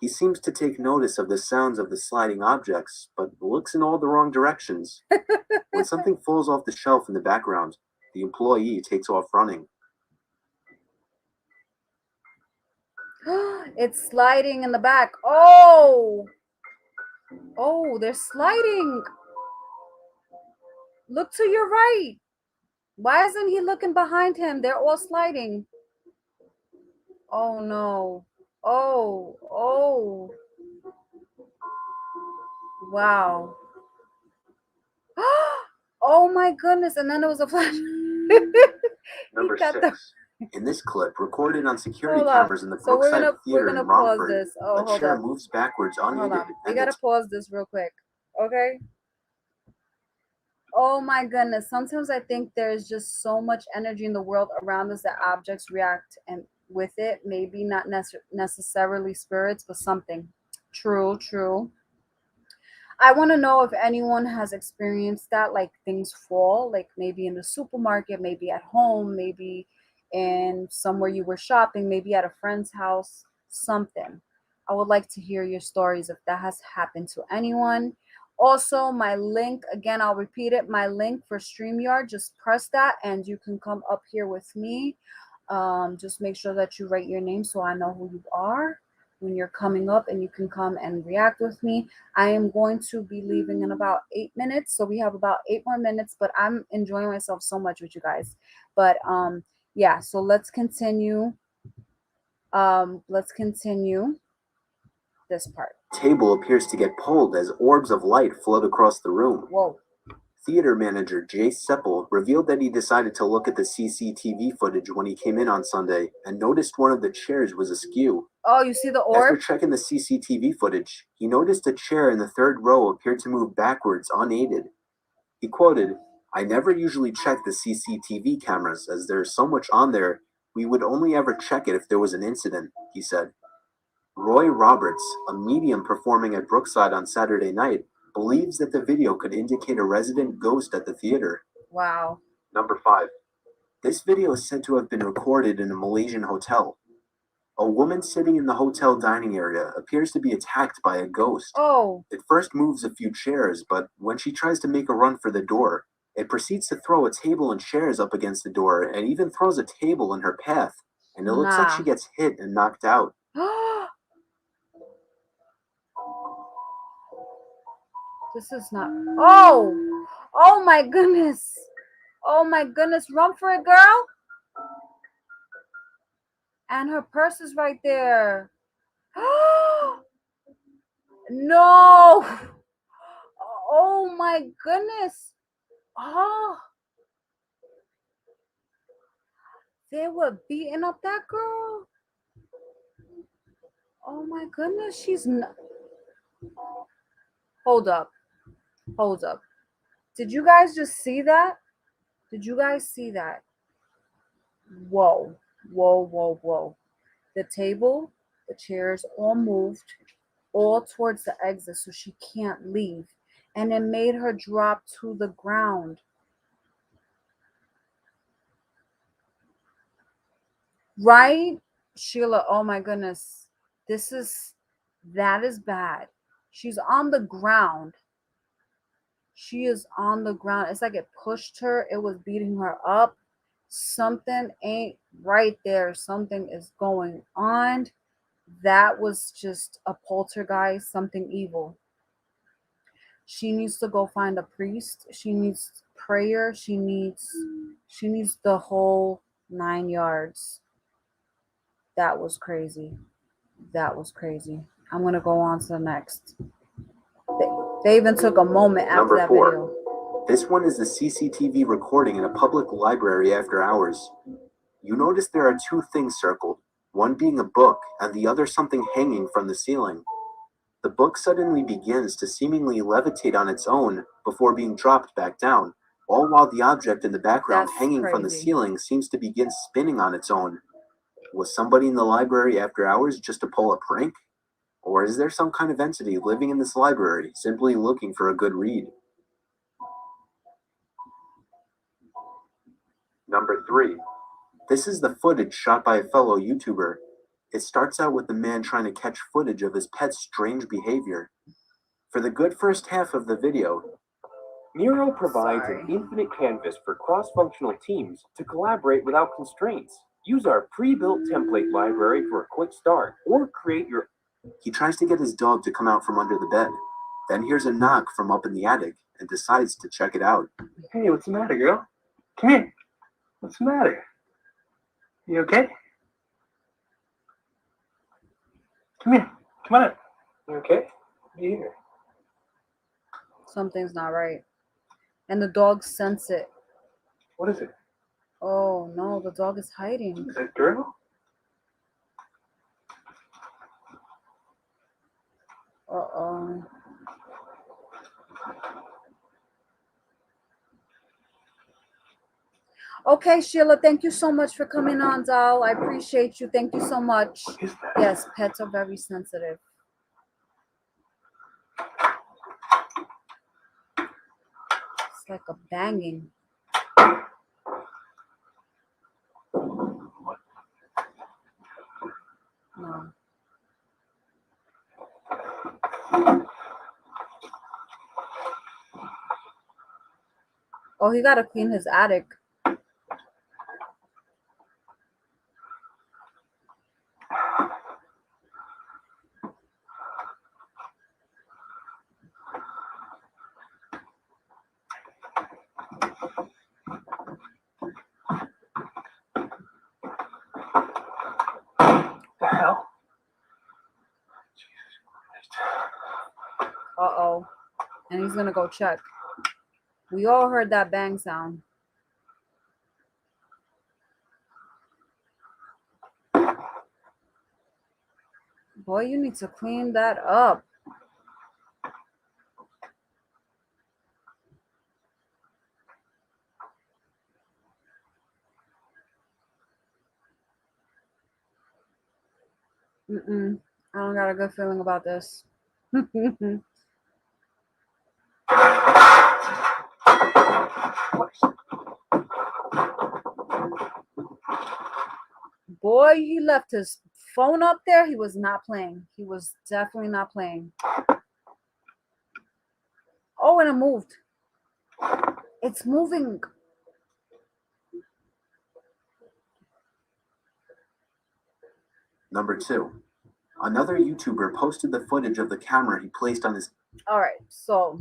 He seems to take notice of the sounds of the sliding objects, but looks in all the wrong directions. When something falls off the shelf in the background, the employee takes off running. It's sliding in the back. Oh, they're sliding. Look to your right. Why isn't he looking behind him? They're all sliding. Oh no. Oh. Wow. Oh my goodness. And then it was a flash. Number 6. In this clip, recorded on security cameras in the Brookside Theater in Romford, a chair moves backwards unaided. We gotta pause this real quick. Okay? Oh my goodness. Sometimes I think there's just so much energy in the world around us that objects react and with it. Maybe not necessarily spirits, but something. True. I want to know if anyone has experienced that, like things fall, like maybe in the supermarket, maybe at home, maybe in somewhere you were shopping, maybe at a friend's house, something. I would like to hear your stories if that has happened to anyone. Also, my link, again, I'll repeat it, my link for StreamYard, just press that and you can come up here with me. Just make sure that you write your name so I know who you are when you're coming up, and you can come and react with me. I am going to be leaving in about 8 minutes, so we have about 8 more minutes, but I'm enjoying myself so much with you guys. But yeah, so let's continue. Let's continue this part. Table appears to get pulled as orbs of light float across the room. Whoa. Theater manager Jay Seppel revealed that he decided to look at the CCTV footage when he came in on Sunday and noticed one of the chairs was askew. Oh, you see the orb? After checking the CCTV footage, he noticed a chair in the third row appeared to move backwards unaided. He quoted, "I never usually check the CCTV cameras as there's so much on there, we would only ever check it if there was an incident," he said. Roy Roberts, a medium performing at Brookside on Saturday night, believes that the video could indicate a resident ghost at the theater. Wow. Number 5. This video is said to have been recorded in a Malaysian hotel. A woman sitting in the hotel dining area appears to be attacked by a ghost. Oh. It first moves a few chairs, but when she tries to make a run for the door, it proceeds to throw a table and chairs up against the door and even throws a table in her path. And it looks like she gets hit and knocked out. This is not. Oh! Oh my goodness! Oh my goodness! Run for it, girl! And her purse is right there. No! Oh my goodness! Oh! They were beating up that girl. Oh my goodness, she's not. Hold up. Hold up. Did you guys just see that? Did you guys see that? Whoa. Whoa, whoa, whoa. The table, the chairs all moved all towards the exit so she can't leave. And it made her drop to the ground. Right? Sheila, oh my goodness. That is bad. She's on the ground. She is on the ground. It's like it pushed her. It was beating her up. Something ain't right there. Something is going on. That was just a poltergeist, something evil. She needs to go find a priest. She needs prayer. She needs the whole 9 yards. That was crazy. That was crazy. I'm going to go on to the next. They even took a moment after Number that 4. video. This one is the CCTV recording in a public library after hours. You notice there are 2 things circled, one being a book and the other something hanging from the ceiling. The book suddenly begins to seemingly levitate on its own before being dropped back down, all while the object in the background hanging from the ceiling seems to begin spinning on its own. Was somebody in the library after hours just to pull a prank? Or is there some kind of entity living in this library simply looking for a good read? Number 3. This is the footage shot by a fellow YouTuber. It starts out with the man trying to catch footage of his pet's strange behavior. For the good first half of the video, Miro provides an infinite canvas for cross-functional teams to collaborate without constraints. Use our pre-built template library for a quick start, or create your... He tries to get his dog to come out from under the bed, then hears a knock from up in the attic and decides to check it out. Hey, what's the matter, girl? Come here. What's the matter? You okay? Come here. Come on up. You okay? What do you hear? Something's not right. And the dog sense it. What is it? Oh no, the dog is hiding. Is it girl? Uh-oh. Okay, Sheila, thank you so much for coming on, doll. I appreciate you. Thank you so much. What is that? Yes, pets are very sensitive. It's like a banging. No. Oh, he gotta clean his attic. The hell? Uh-oh. And he's gonna go check. We all heard that bang sound. Boy, you need to clean that up. I don't got a good feeling about this. boy, he left his phone up there. He was not playing. He was definitely not playing. Oh, and it moved. It's moving. Number 2. Another YouTuber posted the footage of the camera he placed on his... All right, so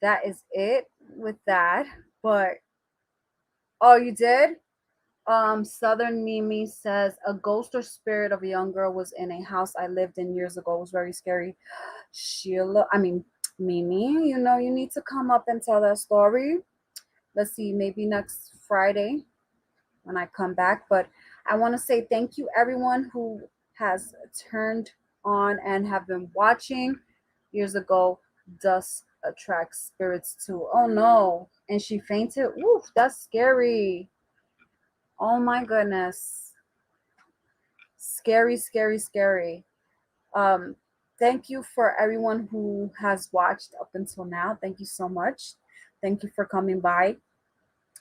that is it with that. But, oh, you did? Southern Mimi says, a ghost or spirit of a young girl was in a house I lived in years ago. It was very scary. Mimi, you know, you need to come up and tell that story. Let's see, maybe next Friday when I come back. But I want to say thank you, everyone who has turned on and have been watching. Years ago, dust attracts spirits too. Oh no. And she fainted. Woo, that's scary. Oh my goodness. Scary, scary, scary. Thank you for everyone who has watched up until now. Thank you so much. Thank you for coming by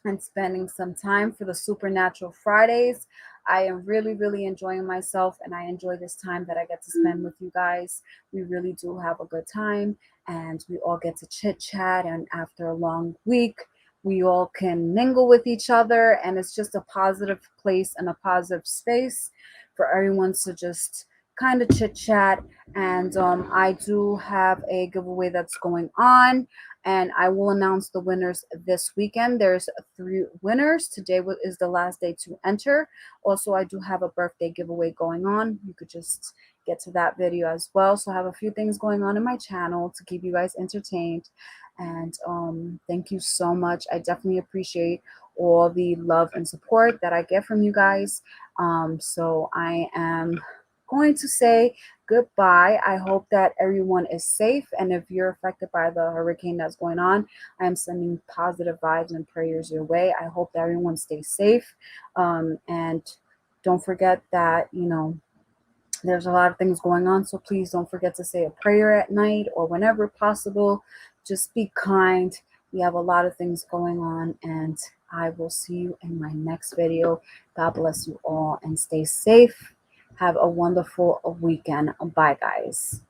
and spending some time for the Supernatural Fridays. I am really, really enjoying myself, and I enjoy this time that I get to spend with you guys. We really do have a good time, and we all get to chit chat, and after a long week, we all can mingle with each other, and it's just a positive place and a positive space for everyone to just kind of chit chat. And I do have a giveaway that's going on, and I will announce the winners this weekend. There's 3 winners. Today is the last day to enter. Also, I do have a birthday giveaway going on. You could just get to that video as well. So I have a few things going on in my channel to keep you guys entertained. And thank you so much. I definitely appreciate all the love and support that I get from you guys. So I am going to say goodbye. I hope that everyone is safe, and if you're affected by the hurricane that's going on, I am sending positive vibes and prayers your way. I hope that everyone stays safe, and don't forget that, you know, there's a lot of things going on, so please don't forget to say a prayer at night or whenever possible. Just be kind. We have a lot of things going on, and I will see you in my next video. God bless you all and stay safe. Have a wonderful weekend. Bye, guys.